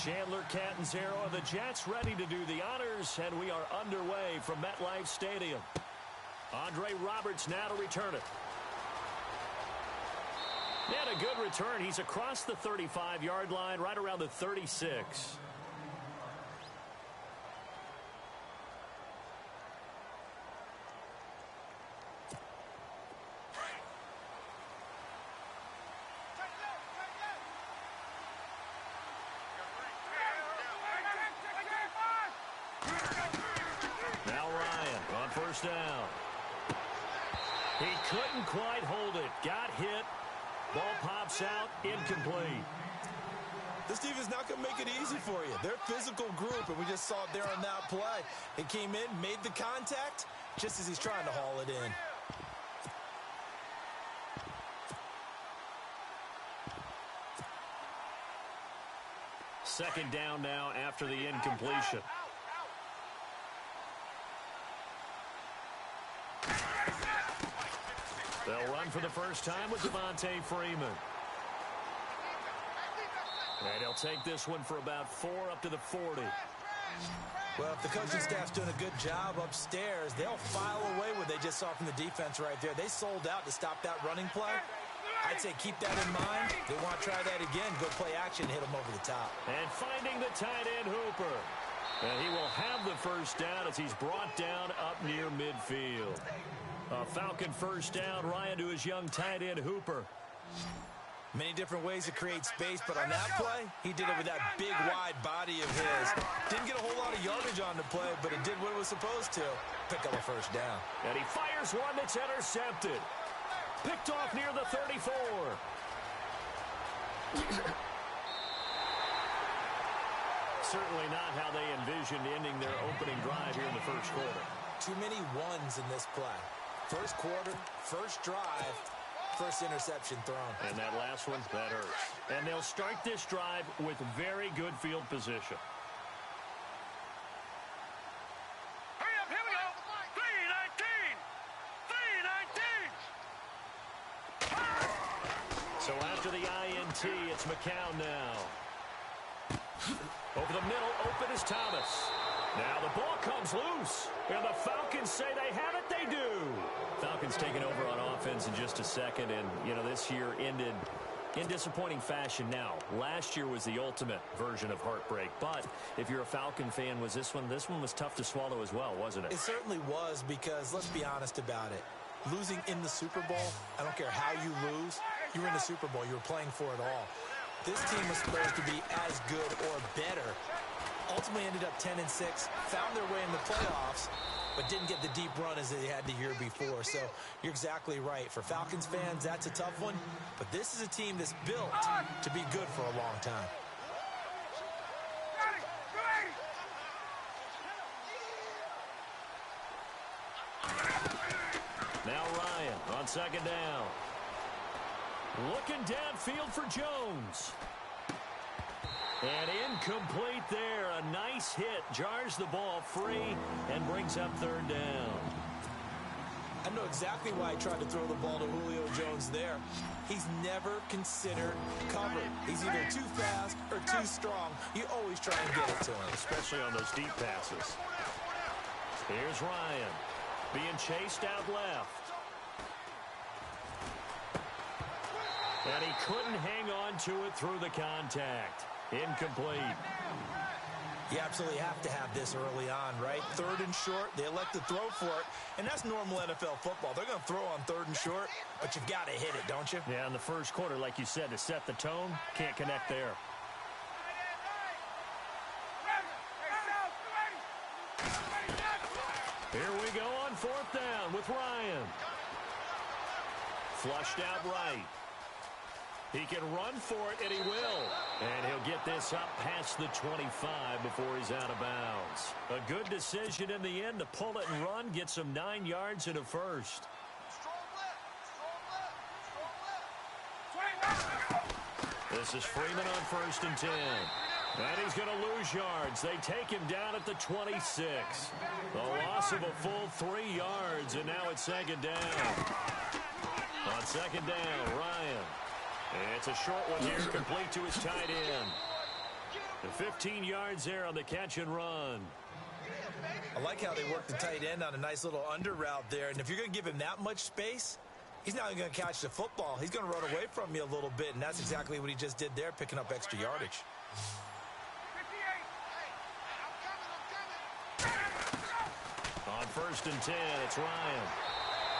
Chandler Catanzaro and the Jets ready to do the honors, and we are underway from MetLife Stadium. Andre Roberts now to return it. And a good return. He's across the 35-yard line, right around the 36. First down. He couldn't quite hold it. Got hit. Ball pops out. Incomplete. This defense is not going to make it easy for you. They're a physical group, and we just saw it there on that play. He came in, made the contact, just as he's trying to haul it in. Second down now after the incompletion. They'll run for the first time with Devontae Freeman. And he'll take this one for about 4 up to the 40. Well, if the coaching staff's doing a good job upstairs, they'll file away what they just saw from the defense right there. They sold out to stop that running play. I'd say keep that in mind. They want to try that again. Go play action, hit them over the top. And finding the tight end Hooper. And he will have the first down as he's brought down up near midfield. A Falcon first down, Ryan, to his young tight end Hooper. Many different ways to create space, but on that play, he did it with that big, wide body of his. Didn't get a whole lot of yardage on the play, but it did what it was supposed to. Pick up a first down. And he fires one that's intercepted. Picked off near the 34. Certainly not how they envisioned ending their opening drive here in the first quarter. Too many ones in this play. First quarter, first drive, first interception thrown. And that last one, that hurts. And they'll start this drive with very good field position. Hurry up, here we go. 3-19. So after the INT, it's McCown now. Over the middle, open is Thomas. Now the ball comes loose. And the Falcons say they have it, they do. Falcons taking over on offense in just a second. And, you know, this year ended in disappointing fashion. Now, last year was the ultimate version of heartbreak. But if you're a Falcon fan, was this one was tough to swallow as well, wasn't it? It certainly was, because let's be honest about it. Losing in the Super Bowl, I don't care how you lose, you were in the Super Bowl. You were playing for it all. This team was supposed to be as good or better. Ultimately ended up 10-6, found their way in the playoffs, but didn't get the deep run as they had the year before. So you're exactly right. For Falcons fans, that's a tough one. But this is a team that's built to be good for a long time. Now Ryan on second down. Looking downfield for Jones. And incomplete there. A nice hit. Jars the ball free and brings up third down. I know exactly why he tried to throw the ball to Julio Jones there. He's never considered cover. He's either too fast or too strong. You always try and get it to him. Especially on those deep passes. Here's Ryan. Being chased out left. And he couldn't hang on to it through the contact. Incomplete. You absolutely have to have this early on, right? Third and short, they elect to throw for it, and that's normal NFL football. They're going to throw on third and short, but you've got to hit it, don't you? Yeah, in the first quarter, like you said, to set the tone, can't connect there. Here we go on fourth down with Ryan. Flushed out right. He can run for it, and he will. And he'll get this up past the 25 before he's out of bounds. A good decision in the end to pull it and run, gets him 9 yards and a first. This is Freeman on first and 10. And he's going to lose yards. They take him down at the 26. The loss of a full 3 yards, and now it's second down. On second down, Ryan. It's a short one here, complete to his tight end. The 15 yards there on the catch and run. I like how they work the tight end on a nice little under route there. And if you're going to give him that much space, he's not going to catch the football. He's going to run away from you a little bit, and that's exactly what he just did there, picking up extra yardage. On 1st and 10, it's Ryan.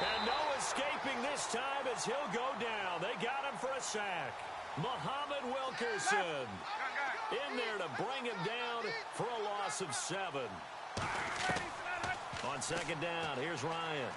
And no escaping this time as he'll go down. They got him for a sack. Muhammad Wilkerson in there to bring him down for a loss of 7. On 2nd down, here's Ryan.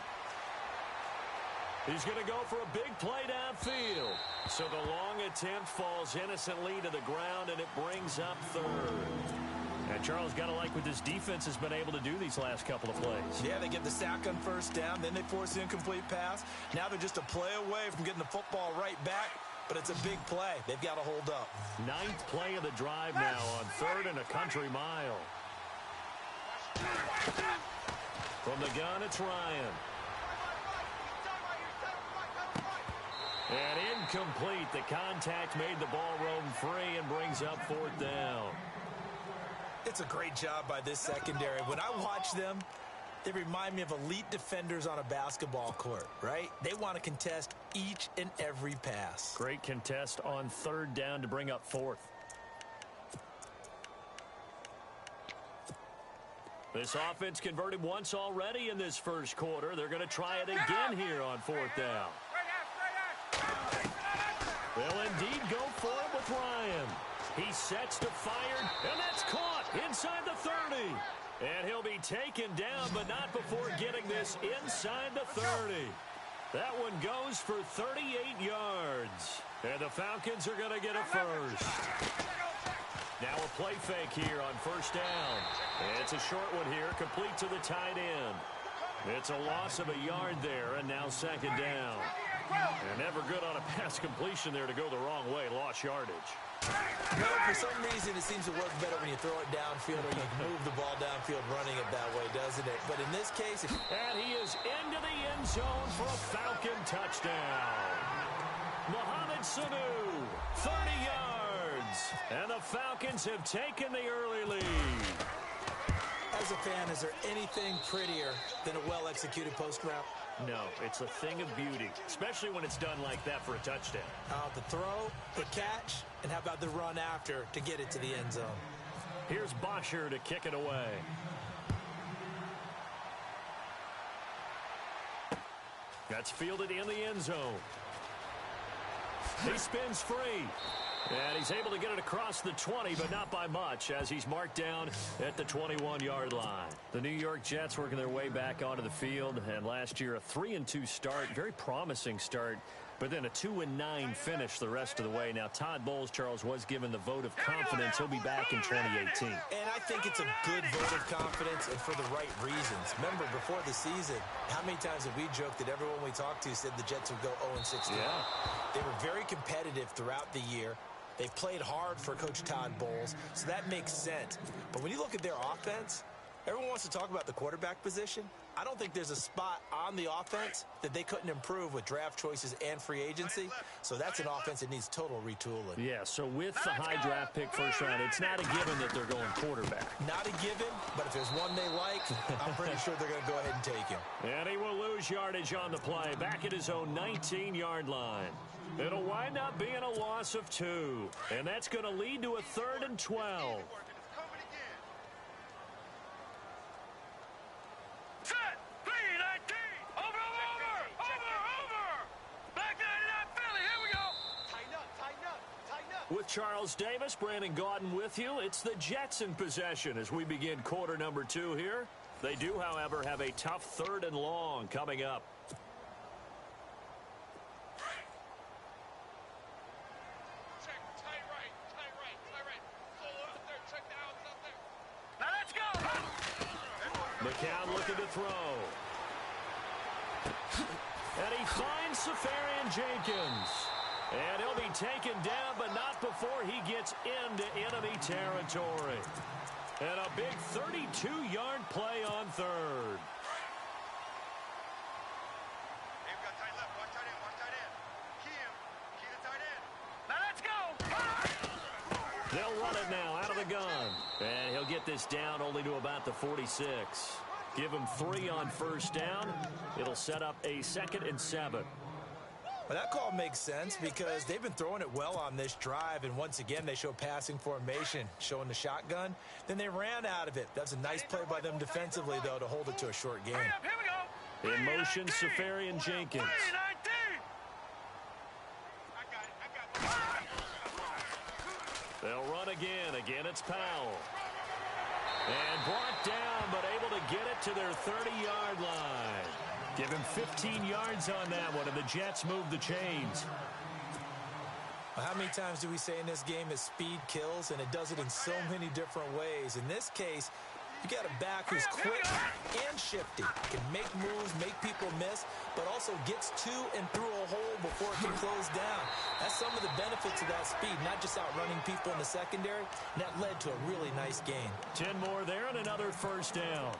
He's going to go for a big play downfield. So the long attempt falls innocently to the ground, and it brings up 3rd. And Charles, got to like what this defense has been able to do these last couple of plays. Yeah, they get the sack on 1st down, then they force the incomplete pass. Now they're just a play away from getting the football right back, but it's a big play. They've got to hold up. 9th play of the drive now on 3rd and a country mile. From the gun, it's Ryan. And incomplete. The contact made the ball roam free and brings up 4th down. It's a great job by this secondary. When I watch them, they remind me of elite defenders on a basketball court, right? They want to contest each and every pass. Great contest on 3rd down to bring up 4th. This offense converted once already in this 1st quarter. They're going to try it again here on 4th down. They'll indeed go for it with Ryan. He sets to fire, and that's caught inside the 30. And he'll be taken down, but not before getting this inside the 30. That one goes for 38 yards. And the Falcons are going to get a first. Now a play fake here on 1st down. It's a short one here, complete to the tight end. It's a loss of a yard there, and now 2nd down. And never good on a pass completion there to go the wrong way. Lost yardage. No, for some reason it seems to work better when you throw it downfield or you move the ball downfield running it that way, doesn't it? But in this case... And he is into the end zone for a Falcon touchdown. Mohamed Sanu, 30 yards. And the Falcons have taken the early lead. As a fan, is there anything prettier than a well-executed post route? No, it's a thing of beauty, especially when it's done like that for a touchdown. The throw, the catch, and how about the run after to get it to the end zone? Here's Bosher to kick it away. That's fielded in the end zone. He spins free. And he's able to get it across the 20, but not by much, as he's marked down at the 21-yard line. The New York Jets working their way back onto the field, and last year a 3-2 start, very promising start, but then a 2-9 finish the rest of the way. Now, Todd Bowles, Charles, was given the vote of confidence. He'll be back in 2018. And I think it's a good vote of confidence and for the right reasons. Remember, before the season, how many times have we joked that everyone we talked to said the Jets would go 0-16? Yeah. They were very competitive throughout the year. They played hard for Coach Todd Bowles, so that makes sense. But when you look at their offense, everyone wants to talk about the quarterback position. I don't think there's a spot on the offense that they couldn't improve with draft choices and free agency. So that's an offense that needs total retooling. Yeah, so with the high draft pick 1st round, it's not a given that they're going quarterback. Not a given, but if there's one they like, I'm pretty sure they're going to go ahead and take him. And he will lose yardage on the play, back at his own 19-yard line. It'll wind up being a loss of 2, and that's going to lead to a 3rd and 12. Set, 3-19, over. Back 99 Philly, here we go. Tighten up. With Charles Davis, Brandon Gaudin with you. It's the Jets in possession as we begin quarter number 2 here. They do, however, have a tough 3rd and long coming up. McCown looking to throw. And he finds Safarian Jenkins. And he'll be taken down, but not before he gets into enemy territory. And a big 32-yard play on 3rd. They've got tight left. Watch tight end. Key the tight end. Now let's go. They'll run it now out of the gun. And he'll get this down only to about the 46. Give him 3 on first down. It'll set up a 2nd and 7. Well, that call makes sense because they've been throwing it well on this drive, and once again they show passing formation, showing the shotgun. Then they ran out of it. That's a nice play by them defensively, though, to hold it to a short game. In motion, Safarian Jenkins. They'll run again. Again, it's Powell. And brought down, but able to get it to their 30-yard line. Give him 15 yards on that one, and the Jets move the chains. Well, how many times do we say in this game that speed kills, and it does it in so many different ways? In this case, you got a back who's quick and shifty, can make moves, make people miss, but also gets to and through a hole before it can close down. That's some of the benefits of that speed, not just outrunning people in the secondary. And that led to a really nice gain. 10 more there and another first down.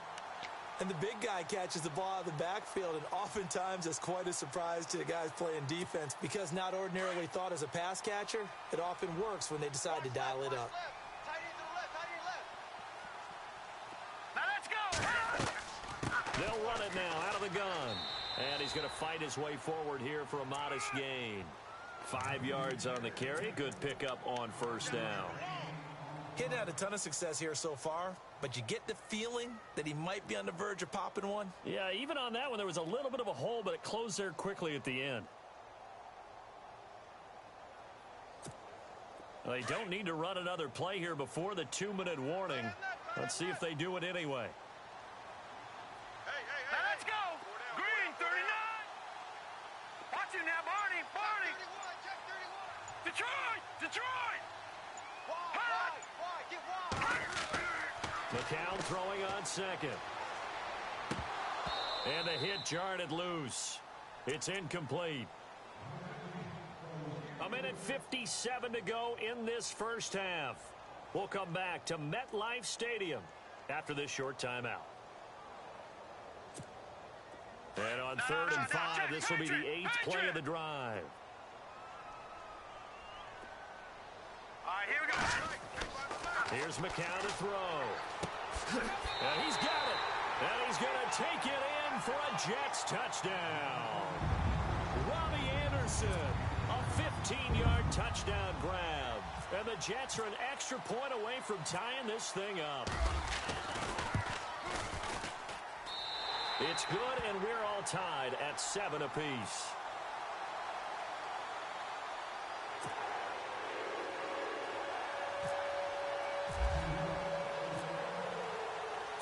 And the big guy catches the ball out of the backfield, and oftentimes it's quite a surprise to the guys playing defense because not ordinarily thought as a pass catcher, it often works when they decide to dial it up. They'll run it now out of the gun. And he's going to fight his way forward here for a modest gain. 5 yards on the carry. Good pickup on first down. He hadn't had a ton of success here so far, but you get the feeling that he might be on the verge of popping one. Yeah, even on that one, there was a little bit of a hole, but it closed there quickly at the end. Well, they don't need to run another play here before the 2-minute warning. Let's see if they do it anyway. Let's go. Green, 39. Watch it now, Barney. Barney. Detroit. Detroit. McCown throwing on second. And the hit jarred it loose. It's incomplete. 1:57 to go in this first half. We'll come back to MetLife Stadium after this short timeout. And on 3rd and 5, this will be the 8th play of the drive. All right, here we go. Here's McCown to throw. And he's got it. And he's going to take it in for a Jets touchdown. Robbie Anderson, a 15-yard touchdown grab. And the Jets are an extra point away from tying this thing up. It's good, and we're all tied at 7 apiece.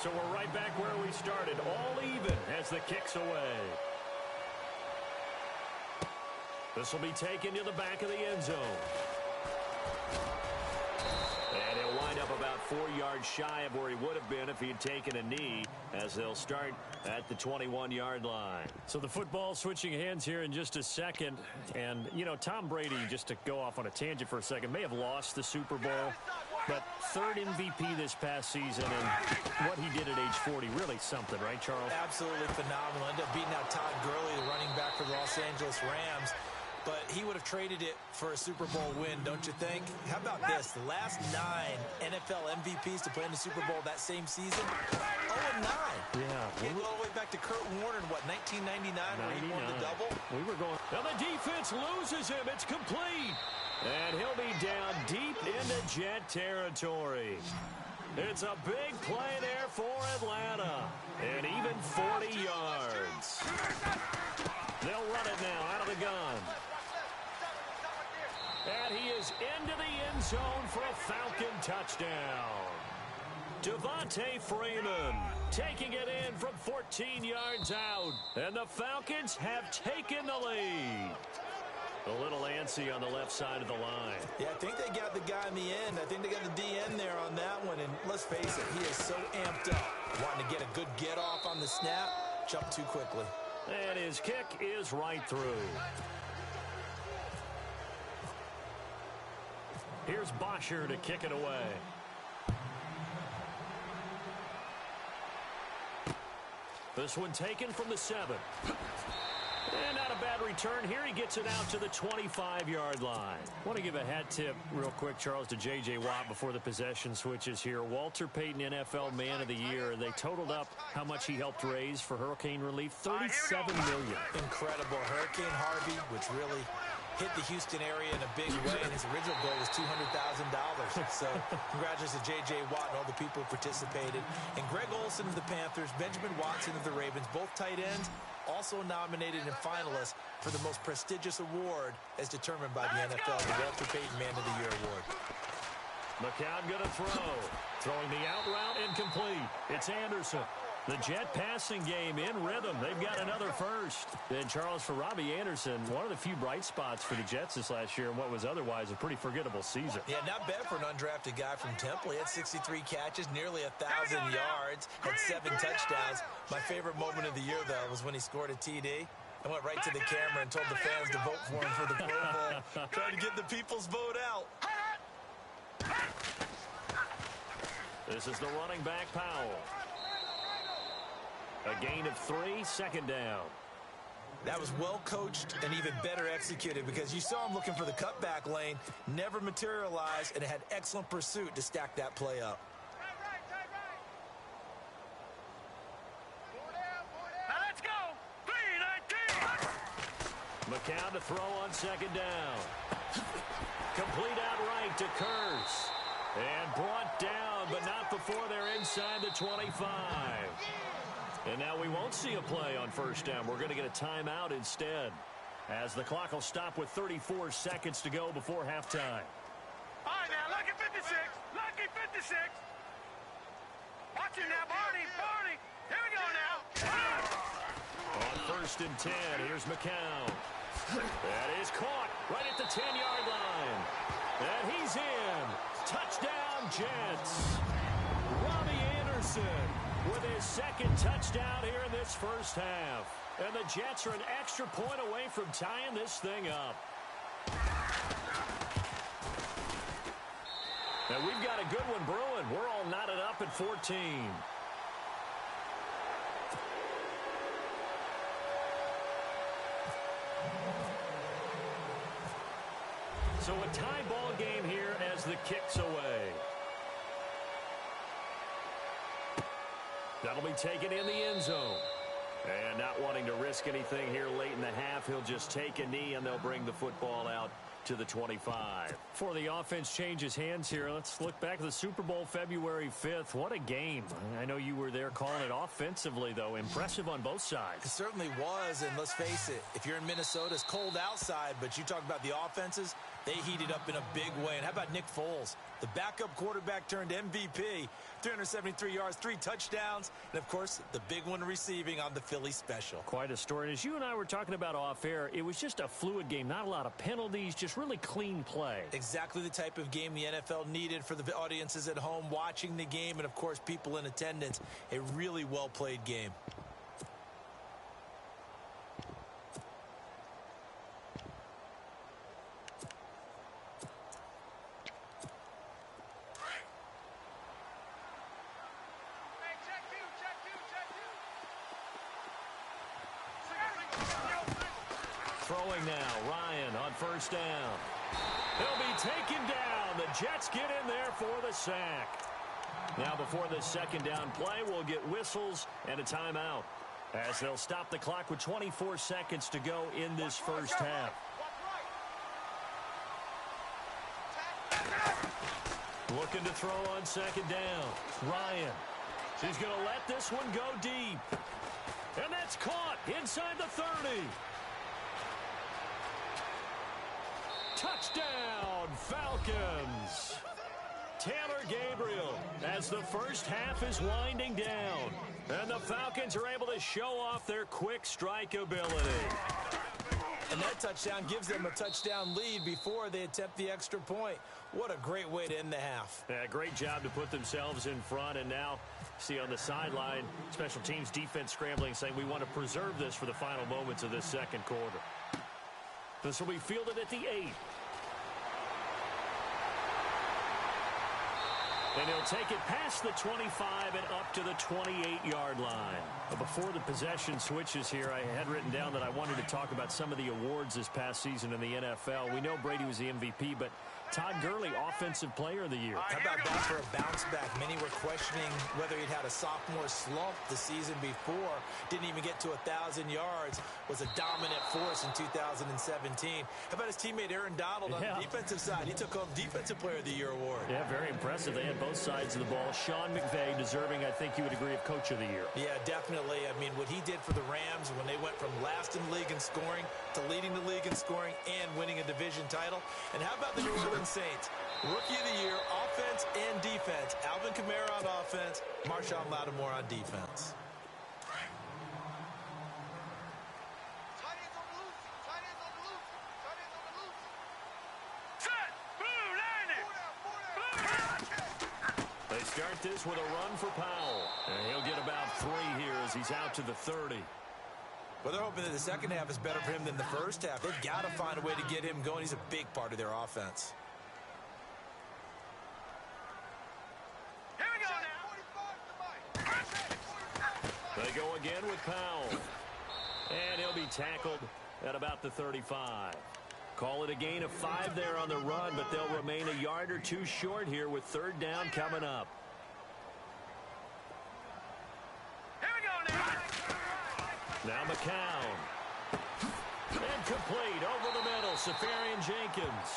So we're right back where we started, all even as the kick's away. This will be taken to the back of the end zone. And he'll wind up about 4 yards shy of where he would have been if he'd taken a knee, as they'll start at the 21-yard line. So the football switching hands here in just a second. And, you know, Tom Brady, just to go off on a tangent for a second, may have lost the Super Bowl. But 3rd MVP this past season, and what he did at age 40, really something, right, Charles? Absolutely phenomenal. Ended up beating out Todd Gurley, the running back for the Los Angeles Rams. But he would have traded it for a Super Bowl win, don't you think? How about this? The last 9 NFL MVPs to play in the Super Bowl that same season, 0-9. Yeah. Came all the way back to Kurt Warner in, what, 1999, where he won the double? We were going. Now the defense loses him. It's complete. And he'll be down deep into Jet territory. It's a big play there for Atlanta. And even 40 yards. They'll run it now out of the gun. And he is into the end zone for a Falcon touchdown. Devontae Freeman taking it in from 14 yards out. And the Falcons have taken the lead. A little antsy on the left side of the line. Yeah, I think they got the guy in the end. I think they got the DN there on that one. And let's face it, he is so amped up. Wanting to get a good get off on the snap, jump too quickly. And his kick is right through. Here's Bosher to kick it away. This one taken from the 7. And not a bad return here. He gets it out to the 25-yard line. I want to give a hat tip real quick, Charles, to J.J. Watt before the possession switches here. Walter Payton, NFL Man of the Year. They totaled up how much he helped raise for hurricane relief, $37 million. Incredible. Hurricane Harvey, which really hit the Houston area in a big way, and his original goal was $200,000. So congratulations to J.J. Watt and all the people who participated. And Greg Olsen of the Panthers, Benjamin Watson of the Ravens, both tight ends, also nominated and finalists for the most prestigious award as determined by the NFL, the Walter Payton Man of the Year Award. McCown going to throw. Throwing the out route incomplete. It's Anderson. The Jet passing game in rhythm. They've got another first. And Charles, for Robbie Anderson, one of the few bright spots for the Jets this last year in what was otherwise a pretty forgettable season. Yeah, not bad for an undrafted guy from Temple. He had 63 catches, nearly 1,000 yards, had 7 touchdowns. My favorite moment of the year, though, was when he scored a TD. I went right to the camera and told the fans to vote for him for the Pro Bowl. Trying to get the people's vote out. This is the running back, Powell. A gain of 3, second down. That was well coached and even better executed because you saw him looking for the cutback lane, never materialized, and it had excellent pursuit to stack that play up. Now let's go. 3-19. McCown to throw on second down. Complete outright to Kurtz. And brought down, but not before they're inside the 25. And now we won't see a play on first down. We're going to get a timeout instead, as the clock will stop with 34 seconds to go before halftime. All right, now, lucky 56. Lucky 56. Watch it now, Barney. Barney. Here we go now. On first and 10, here's McCown. That is caught right at the 10-yard line. And he's in. Touchdown, Jets. Robbie Anderson with his second touchdown here in this first half. And the Jets are an extra point away from tying this thing up. And we've got a good one brewing. We're all knotted up at 14. So a tie ball game here as the kick's away. That'll be taken in the end zone. And not wanting to risk anything here late in the half, he'll just take a knee and they'll bring the football out to the 25. Before the offense changes hands here, let's look back at the Super Bowl February 5th. What a game. I know you were there calling it offensively, though. Impressive on both sides. It certainly was, and let's face it, if you're in Minnesota, it's cold outside, but you talk about the offenses, they heated up in a big way. And how about Nick Foles? The backup quarterback turned MVP, 373 yards, 3 touchdowns, and, of course, the big one receiving on the Philly special. Quite a story. And as you and I were talking about off air, it was just a fluid game. Not a lot of penalties, just really clean play. Exactly the type of game the NFL needed for the audiences at home watching the game and, of course, people in attendance. A really well-played game. Throwing now, Ryan on first down. He'll be taken down. The Jets get in there for the sack. Now before the second down play, we'll get whistles and a timeout, as they'll stop the clock with 24 seconds to go in this first half. Looking to throw on second down. Ryan. He's going to let this one go deep. And that's caught inside the 30. Touchdown, Falcons. Taylor Gabriel as the first half is winding down. And the Falcons are able to show off their quick strike ability. And that touchdown gives them a touchdown lead before they attempt the extra point. What a great way to end the half. Yeah, great job to put themselves in front. And now, see on the sideline, special teams defense scrambling, saying we want to preserve this for the final moments of this second quarter. This will be fielded at the 8. And he'll take it past the 25 and up to the 28-yard line. But before the possession switches here, I had written down that I wanted to talk about some of the awards this past season in the NFL. We know Brady was the MVP, but Todd Gurley, Offensive Player of the Year. How about that for a bounce back? Many were questioning whether he'd had a sophomore slump the season before. Didn't even get to 1,000 yards. Was a dominant force in 2017. How about his teammate Aaron Donald on the defensive side? He took home Defensive Player of the Year award. Yeah, very impressive. They had both sides of the ball. Sean McVay deserving, I think you would agree, of Coach of the Year. Yeah, definitely. I mean, what he did for the Rams when they went from last in the league in scoring to leading the league in scoring and winning a division title. And how about the New Orleans Saints? Rookie of the Year, offense and defense. Alvin Kamara on offense, Marshawn Lattimore on defense. They start this with a run for Powell. And he'll get about 3 here as he's out to the 30. Well, they're hoping that the second half is better for him than the first half. They've got to find a way to get him going. He's a big part of their offense. Here we go now. They go again with Powell. And he'll be tackled at about the 35. Call it a gain of 5 there on the run, but they'll remain a yard or 2 short here with 3rd down coming up. Here we go now. Now McCown. Incomplete over the middle. Safarian Jenkins.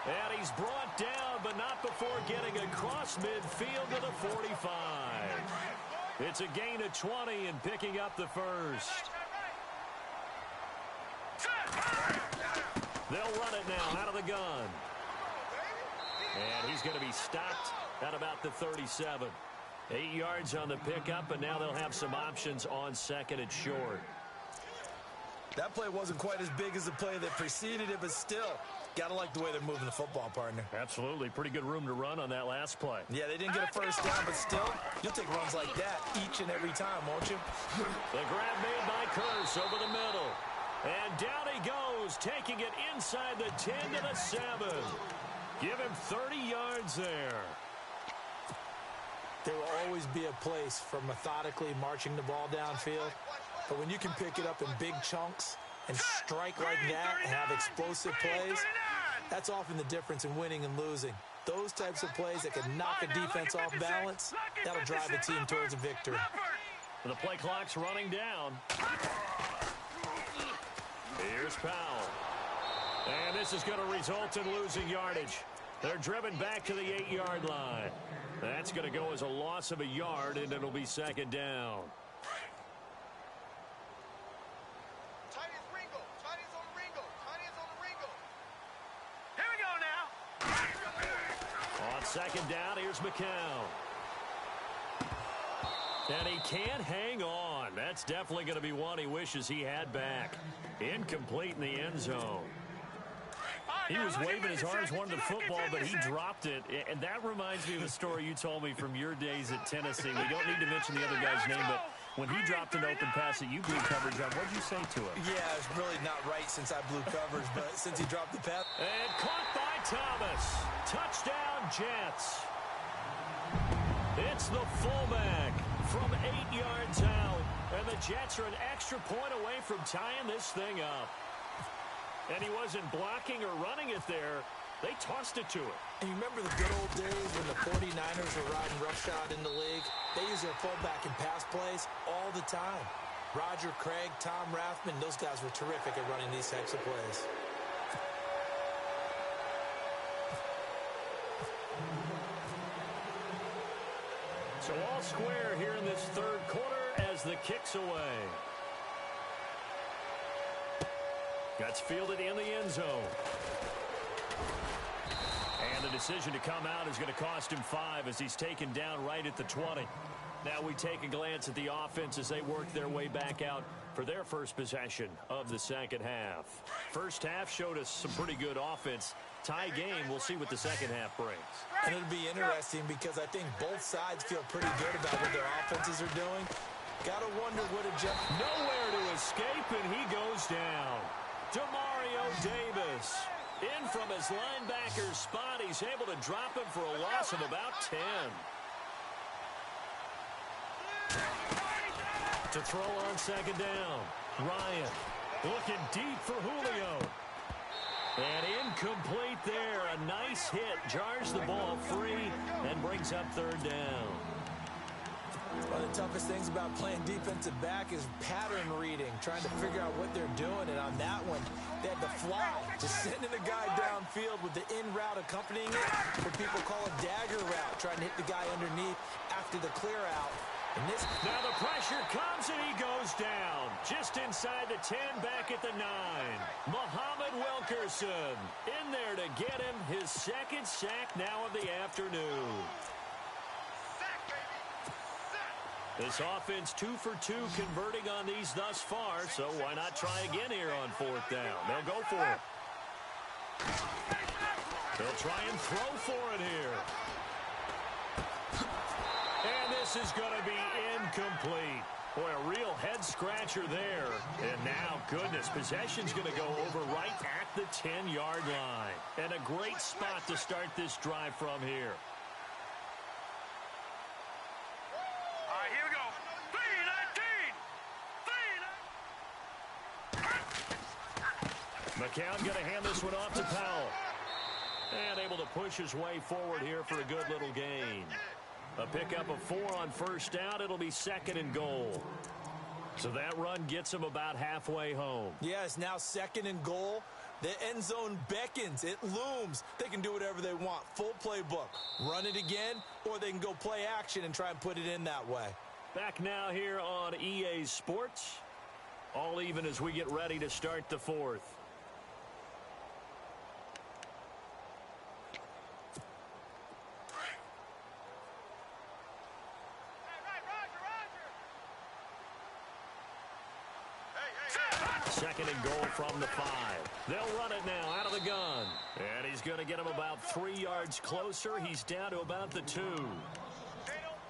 And he's brought down, but not before getting across midfield to the 45. It's a gain of 20 and picking up the first. They'll run it now out of the gun. And he's going to be stopped at about the 37. 8 yards on the pickup, and now they'll have some options on second and short. That play wasn't quite as big as the play that preceded it, but still, got to like the way they're moving the football, partner. Absolutely. Pretty good room to run on that last play. Yeah, they didn't get a first down, but still, you'll take runs like that each and every time, won't you? The grab made by Curse over the middle. And down he goes, taking it inside the 10 to the 7. Give him 30 yards there. There will always be a place for methodically marching the ball downfield. But when you can pick it up in big chunks and strike like that and have explosive plays, that's often the difference in winning and losing. Those types of plays that can knock a defense off balance, that'll drive a team towards a victory. The play clock's running down. Here's Powell. And this is going to result in losing yardage. They're driven back to the 8-yard line. That's going to go as a loss of a yard, and it'll be 2nd down. Here we go now. On 2nd down, here's McCown. And he can't hang on. That's definitely going to be one he wishes he had back. Incomplete in the end zone. He was waving his arms, wanted the football, but he dropped it. And that reminds me of a story you told me from your days at Tennessee. We don't need to mention the other guy's name, but when he dropped an open pass that you blew coverage on, what did you say to him? Yeah, it's really not right since I blew coverage, but since he dropped the pass. And caught by Thomas. Touchdown, Jets. It's the fullback from 8 yards out. And the Jets are an extra point away from tying this thing up. And he wasn't blocking or running it there. They tossed it to him. And you remember the good old days when the 49ers were riding roughshod in the league? They used their fullback in pass plays all the time. Roger Craig, Tom Rathman, those guys were terrific at running these types of plays. So all square here in this 3rd quarter as the kick's away. That's fielded in the end zone. And the decision to come out is going to cost him 5 as he's taken down right at the 20. Now we take a glance at the offense as they work their way back out for their first possession of the second half. First half showed us some pretty good offense. Tie game, we'll see what the second half brings. And it'll be interesting because I think both sides feel pretty good about what their offenses are doing. Gotta wonder what nowhere to escape, and he goes down. Demario Davis in from his linebacker spot. He's able to drop him for a loss of about 10. To throw on second down. Ryan looking deep for Julio. And incomplete there. A nice hit. Jars the ball free and brings up third down. One of the toughest things about playing defensive back is pattern reading, trying to figure out what they're doing. And on that one, they had to fly, just sending a guy downfield with the in route accompanying it. What people call a dagger route, trying to hit the guy underneath after the clear out. And this... Now the pressure comes and he goes down. Just inside the 10, back at the 9. Muhammad Wilkerson in there to get him his second sack now of the afternoon. This offense 2 for 2 converting on these thus far, so why not try again here on fourth down? They'll go for it. They'll try and throw for it here. And this is going to be incomplete. Boy, a real head-scratcher there. And now, goodness, possession's going to go over right at the 10-yard line. And a great spot to start this drive from here. All right, here we go. 3-19. McCown going to hand this one off to Powell. And able to push his way forward here for a good little gain. A pickup of 4 on first down. It'll be second and goal. So that run gets him about halfway home. Yeah, it's now second and goal. The end zone beckons. It looms. They can do whatever they want. Full playbook. Run it again, or they can go play action and try and put it in that way. Back now here on EA Sports. All even as we get ready to start the fourth. Second and goal from the 5. They'll run it now out of the gun. And he's going to get him about 3 yards closer. He's down to about the 2.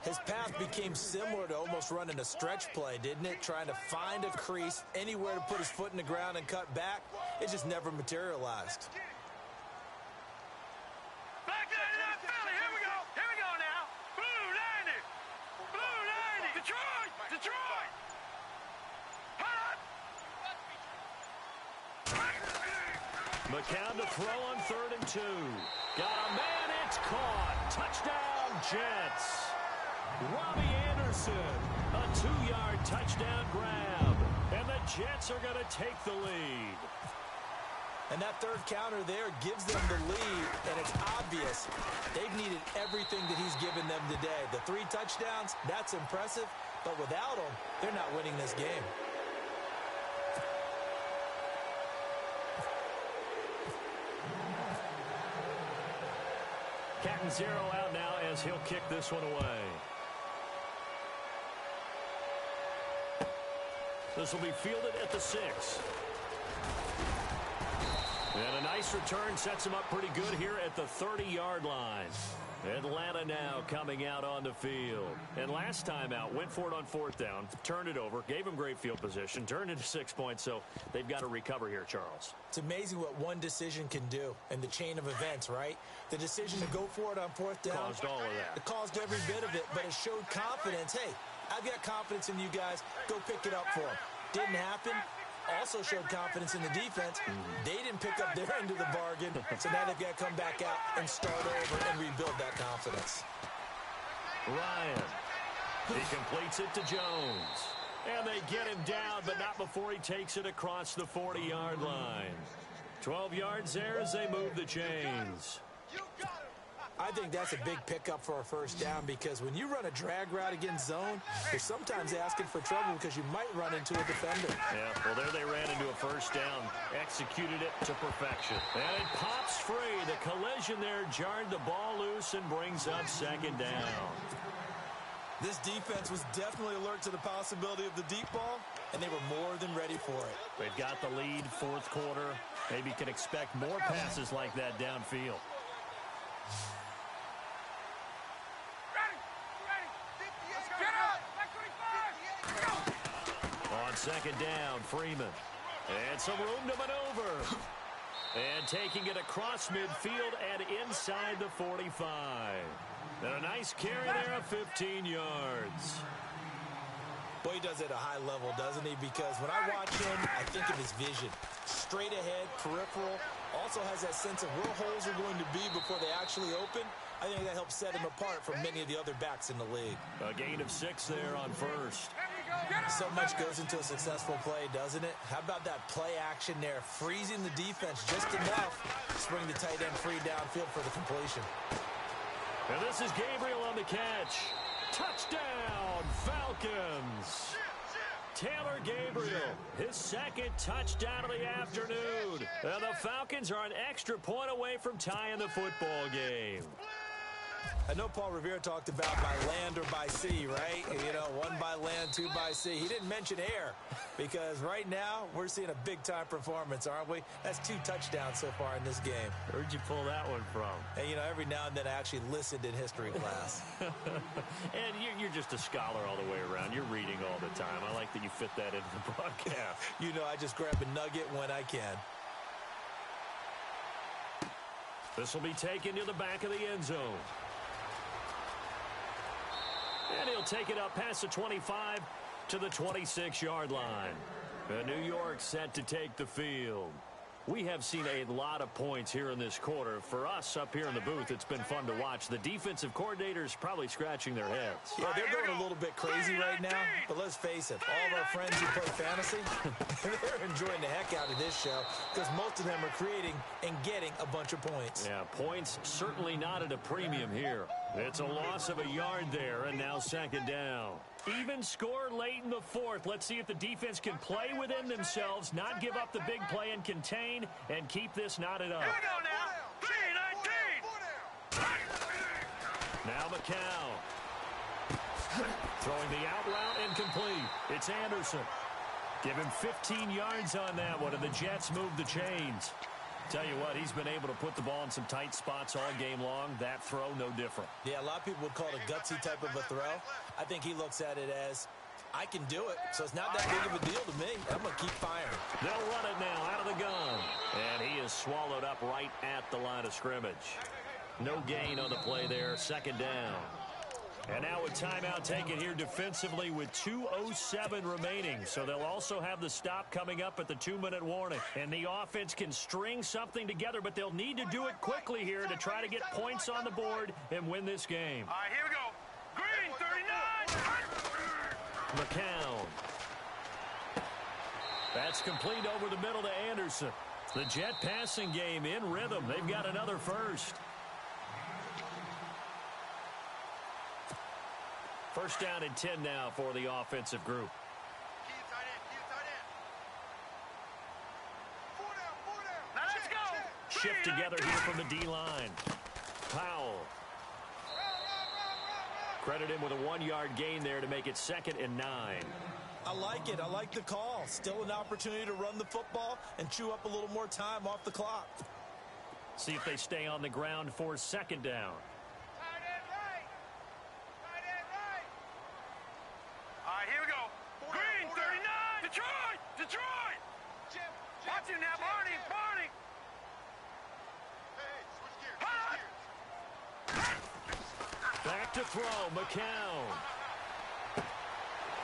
His path became similar to almost running a stretch play, didn't it? Trying to find a crease, anywhere to put his foot in the ground and cut back. It just never materialized. Back to that Philly. Here we go. Here we go now. Blue 90. Blue 90. Detroit. Detroit. McCown to throw on 3rd and 2. Got a man, it's caught. Touchdown, Jets. Robbie Anderson, a 2-yard touchdown grab. And the Jets are going to take the lead. And that third counter there gives them the lead, and it's obvious they've needed everything that he's given them today. The 3 touchdowns, that's impressive, but without him, they're not winning this game. Captain Zero out now as he'll kick this one away. This will be fielded at the 6. And a nice return sets him up pretty good here at the 30-yard line. Atlanta now coming out on the field. And last time out, went for it on 4th down, turned it over, gave him great field position, turned it to 6 points, so they've got to recover here, Charles. It's amazing what one decision can do in the chain of events, right? The decision to go for it on 4th down. Caused all of that. It caused every bit of it, but it showed confidence. Hey, I've got confidence in you guys. Go pick it up for them. Didn't happen. Also showed confidence in the defense. They didn't pick up their end of the bargain, so now they've got to come back out and start over and rebuild that confidence. Ryan. He completes it to Jones. And they get him down, but not before he takes it across the 40-yard line. 12 yards there as they move the chains. I think that's a big pickup for a first down, because when you run a drag route against zone, you're sometimes asking for trouble because you might run into a defender. Yeah, well, there they ran into a first down, executed it to perfection. And it pops free. The collision there jarred the ball loose and brings up second down. This defense was definitely alert to the possibility of the deep ball, and they were more than ready for it. They've got the lead, 4th quarter. Maybe can expect more passes like that downfield. On second down, Freeman. And some room to maneuver. And taking it across midfield and inside the 45. And a nice carry there of 15 yards. Well, he does it at a high level, doesn't he? Because when I watch him, I think of his vision. Straight ahead, peripheral. Also has that sense of where holes are going to be before they actually open. I think that helps set him apart from many of the other backs in the league. A gain of 6 there on first. So much goes into a successful play, doesn't it? How about that play action there? Freezing the defense just enough to bring the tight end free downfield for the completion. And this is Gabriel on the catch. Touchdown, Falcons. Taylor Gabriel, his second touchdown of the afternoon. And the Falcons are an extra point away from tying the football game. I know Paul Revere talked about by land or by sea, right? You know, 1 by land, 2 by sea. He didn't mention air because right now we're seeing a big-time performance, aren't we? That's 2 touchdowns so far in this game. Where'd you pull that one from? And, you know, every now and then I actually listened in history class. And you're just a scholar all the way around. You're reading all the time. I like that you fit that into the broadcast. You know, I just grab a nugget when I can. This will be taken to the back of the end zone. And he'll take it up past the 25 to the 26-yard line. New York set to take the field. We have seen a lot of points here in this quarter. For us up here in the booth, it's been fun to watch. The defensive coordinators probably scratching their heads. Yeah, they're going a little bit crazy right now, but let's face it, all of our friends who play fantasy, they're enjoying the heck out of this show because most of them are creating and getting a bunch of points. Yeah, points certainly not at a premium here. It's a loss of a yard there, and now second down. Even score late in the fourth. Let's see if the defense can play within themselves, not give up the big play and contain, and keep this knotted up. Here we go now. 3-19. Now McCown. Throwing the out route incomplete. It's Anderson. Give him 15 yards on that one, and the Jets move the chains. Tell you what, he's been able to put the ball in some tight spots all game long. That throw, no different. Yeah, a lot of people would call it a gutsy type of a throw. I think he looks at it as, I can do it, so it's not that big of a deal to me. I'm going to keep firing. They'll run it now out of the gun. And he is swallowed up right at the line of scrimmage. No gain on the play there, second down. And now a timeout taken here defensively with 2:07 remaining. So they'll also have the stop coming up at the 2-minute warning. And the offense can string something together, but they'll need to do it quickly here to try to get points on the board and win this game. All right, here we go. Green, 39. McCown. That's complete over the middle to Anderson. The Jet passing game in rhythm. They've got another first. First down and 10 now for the offensive group. Now let's go. Shift together here from the D-line. Powell. Credit him with a 1-yard gain there to make it 2nd and 9. I like it. I like the call. Still an opportunity to run the football and chew up a little more time off the clock. See if they stay on the ground for second down. All right, here we go. Green, 39. Detroit! Detroit! Watch him now, Barney! Barney! Back to throw, McCown.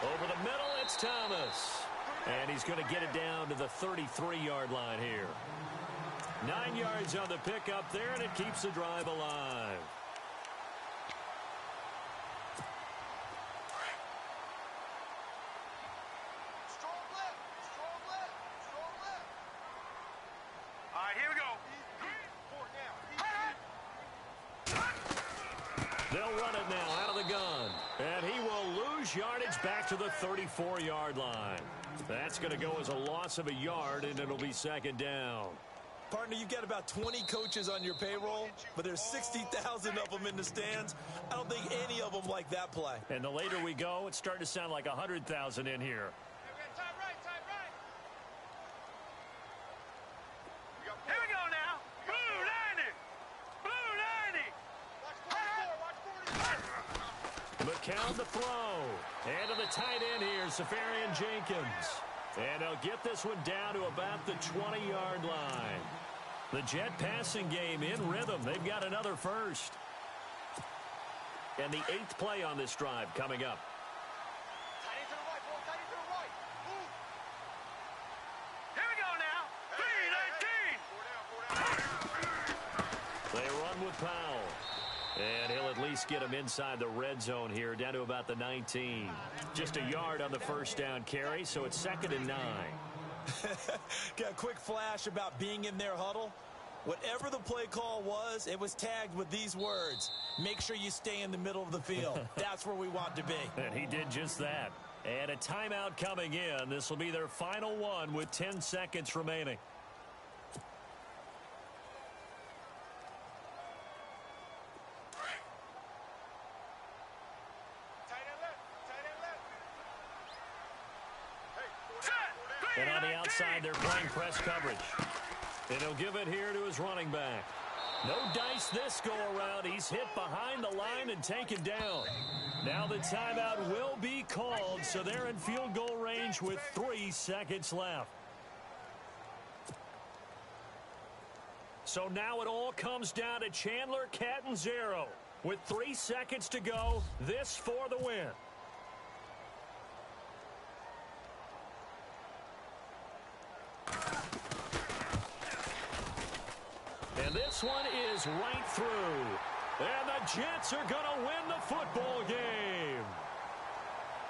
Over the middle, it's Thomas. And he's going to get it down to the 33-yard line here. 9 yards on the pickup there, and it keeps the drive alive. All right, here we go. They'll run it now out of the gun. And he will lose yardage back to the 34-yard line. That's going to go as a loss of a yard, and it'll be second down. Partner, you've got about 20 coaches on your payroll, but there's 60,000 of them in the stands. I don't think any of them like that play. And the later we go, it's starting to sound like 100,000 in here. Here we go now. Blue 90. Blue 90. McCown the throw. And to the tight end here, Safarian Jenkins. And they'll get this one down to about the 20-yard line. The Jet passing game in rhythm. They've got another first. And the 8th play on this drive coming up. They run with Powell. And he'll at least get him inside the red zone here, down to about the 19. Just a yard on the first down carry, so it's 2nd and 9. Got a quick flash about being in their huddle. Whatever the play call was, it was tagged with these words: make sure you stay in the middle of the field. That's where we want to be. And he did just that. And a timeout coming in. This will be their final one with 10 seconds remaining. And on the outside, they're playing press coverage. And he'll give it here to his running back. No dice this go-around. He's hit behind the line and taken down. Now the timeout will be called, so they're in field goal range with 3 seconds left. So now it all comes down to Chandler Catanzaro. With 3 seconds to go, this for the win. And this one is right through. And the Jets are going to win the football game.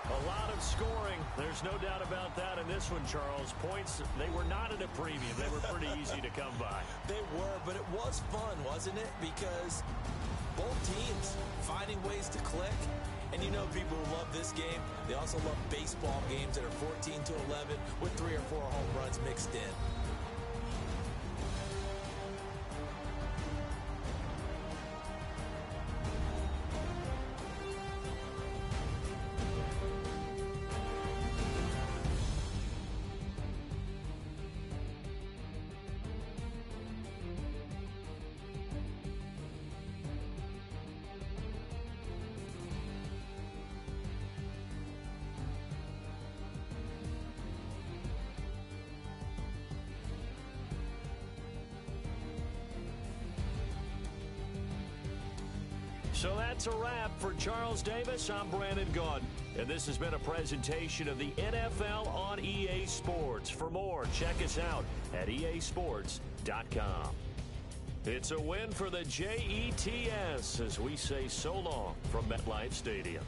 A lot of scoring. There's no doubt about that in this one, Charles. Points, they were not at a premium. They were pretty easy to come by. They were, but it was fun, wasn't it? Because both teams finding ways to click. And you know people who love this game, they also love baseball games that are 14-11 with 3 or 4 home runs mixed in. So that's a wrap for Charles Davis. I'm Brandon Gaudin. And this has been a presentation of the NFL on EA Sports. For more, check us out at easports.com. It's a win for the Jets as we say so long from MetLife Stadium.